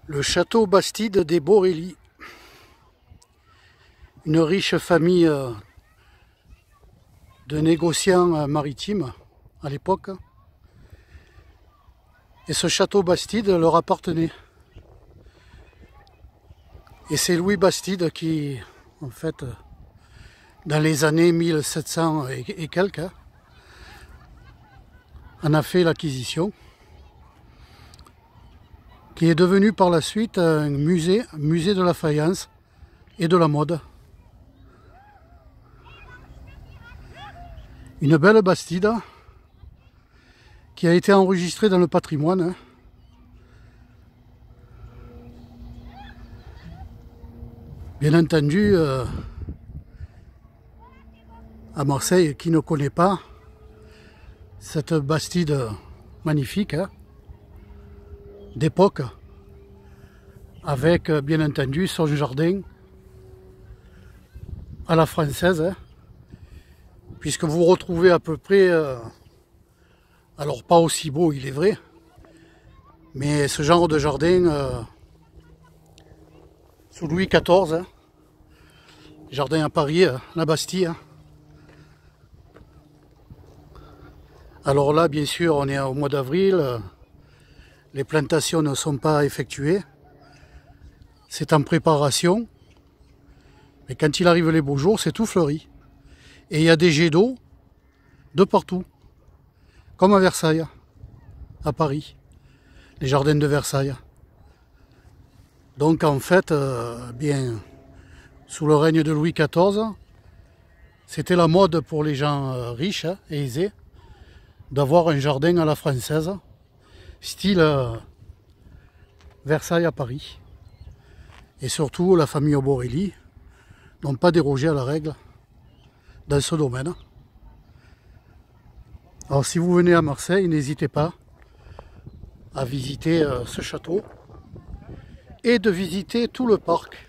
Le château Bastide des Borelli, une riche famille de négociants maritimes à l'époque. Et ce château Bastide leur appartenait. Et c'est Louis Bastide qui, en fait, dans les années 1700 et quelques, en a fait l'acquisition, qui est devenu par la suite un musée de la faïence et de la mode. Une belle Bastide qui a été enregistrée dans le patrimoine. Bien entendu, à Marseille, qui ne connaît pas cette Bastide magnifique d'époque, avec bien entendu son jardin à la française, puisque vous retrouvez à peu près, alors pas aussi beau il est vrai, mais ce genre de jardin sous Louis XIV, jardin à Paris, la Bastille. Alors là, bien sûr, on est au mois d'avril, les plantations ne sont pas effectuées, c'est en préparation, mais quand il arrive les beaux jours, c'est tout fleuri. Et il y a des jets d'eau de partout, comme à Versailles, à Paris, les jardins de Versailles. Donc en fait, bien, sous le règne de Louis XIV, c'était la mode pour les gens riches et aisés d'avoir un jardin à la française, style Versailles à Paris. Et surtout, la famille Borelli n'ont pas dérogé à la règle dans ce domaine. Alors si vous venez à Marseille, n'hésitez pas à visiter ce château et de visiter tout le parc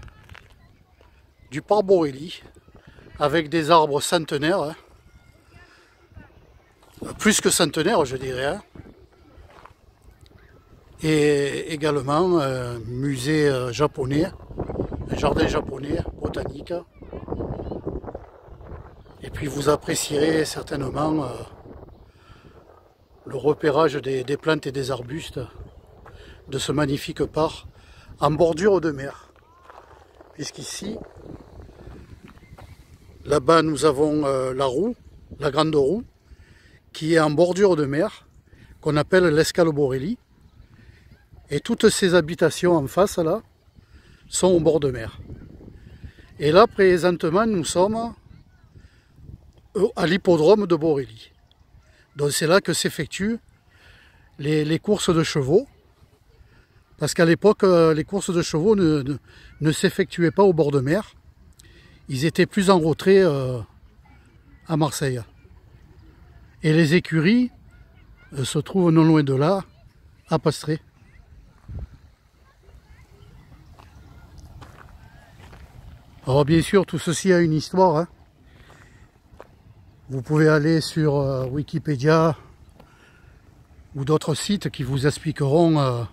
du parc Borelli avec des arbres centenaires, plus que centenaires je dirais, et également un musée japonais, un jardin japonais botanique. Et puis vous apprécierez certainement le repérage des plantes et des arbustes de ce magnifique parc en bordure de mer. Puisqu'ici, là-bas nous avons la roue, la grande roue, qui est en bordure de mer, qu'on appelle l'Escale Borelli. Et toutes ces habitations en face là sont au bord de mer. Et là présentement nous sommes à l'hippodrome de Borelli. Donc c'est là que s'effectuent les courses de chevaux. Parce qu'à l'époque, les courses de chevaux ne s'effectuaient pas au bord de mer. Ils étaient plus en retrait à Marseille. Et les écuries se trouvent non loin de là, à Pastré. Alors bien sûr, tout ceci a une histoire. Vous pouvez aller sur Wikipédia ou d'autres sites qui vous expliqueront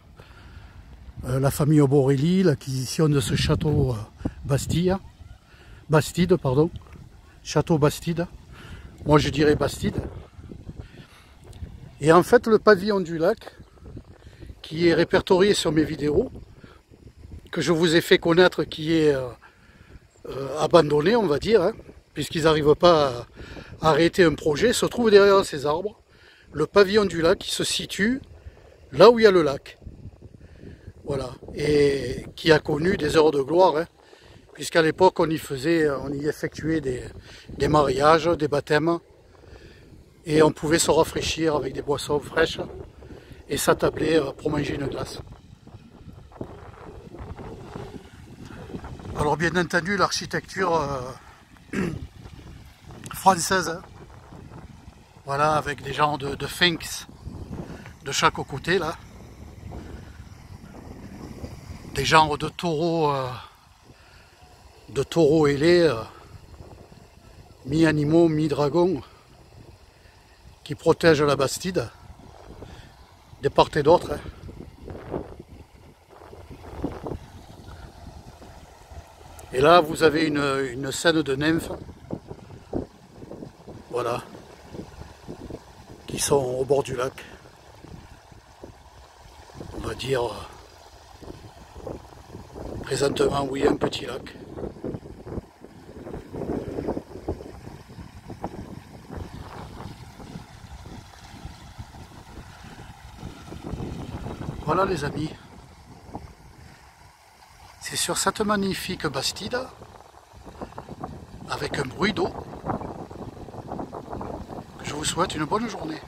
la famille Borelli, l'acquisition de ce château Bastide, château Bastide. Moi je dirais Bastide. Et en fait le pavillon du lac, qui est répertorié sur mes vidéos, que je vous ai fait connaître, qui est abandonné on va dire, puisqu'ils n'arrivent pas à arrêter un projet, se trouve derrière ces arbres. Le pavillon du lac qui se situe là où il y a le lac. Voilà, et qui a connu des heures de gloire, puisqu'à l'époque on y effectuait des mariages, des baptêmes, et on pouvait se rafraîchir avec des boissons fraîches et s'attabler pour manger une glace. Alors bien entendu l'architecture française, voilà, avec des genres de sphinx de chaque côté là, des genres de taureaux ailés, mi-animaux, mi-dragons, qui protègent la Bastide. de part et d'autre. Hein. Et là, vous avez une scène de nymphes, voilà, qui sont au bord du lac. On va dire, présentement, oui, un petit lac. Voilà les amis, c'est sur cette magnifique bastide, avec un bruit d'eau, que je vous souhaite une bonne journée.